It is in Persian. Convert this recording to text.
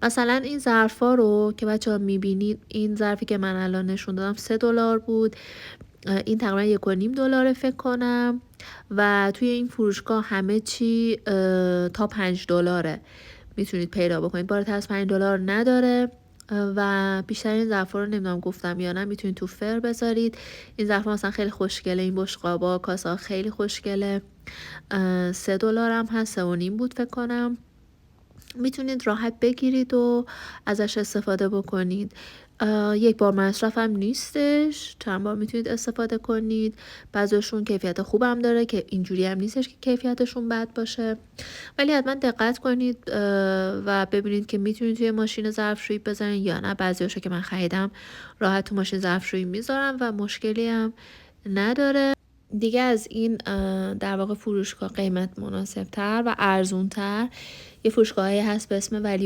مثلا این ظرفا رو که بچه ها میبینید، این ظرفی که من الان نشون دادم $3 بود، این تقریبا $1.5 فکر کنم، و توی این فروشگاه همه چی تا $5 میتونید پیدا بکنید، بالاتر از $5 نداره. و بیشتر این ظرفا رو نمیدونم گفتم یا نه، میتونید تو فر بذارید. این ظرفا مثلا خیلی خوشگله، این بشقابا کاسه خیلی خوشگله، $3 هم هست، 3.5 بود فکر کنم. میتونید راحت بگیرید و ازش استفاده بکنید. یک بار مصرف هم نیستش، چند بار میتونید استفاده کنید. بعضیشون کیفیت خوبم داره که اینجوری هم نیستش که کیفیتشون بد باشه، ولی حتما دقت کنید و ببینید که میتونید توی ماشین ظرفشویی بذارین یا نه. بعضیاشو که من خریدم راحت تو ماشین ظرفشویی میذارم و مشکلی هم نداره. دیگه از این در واقع فروشگاه قیمت مناسب تر و ارزون تر یه فروشگاهی هست به اسم ولی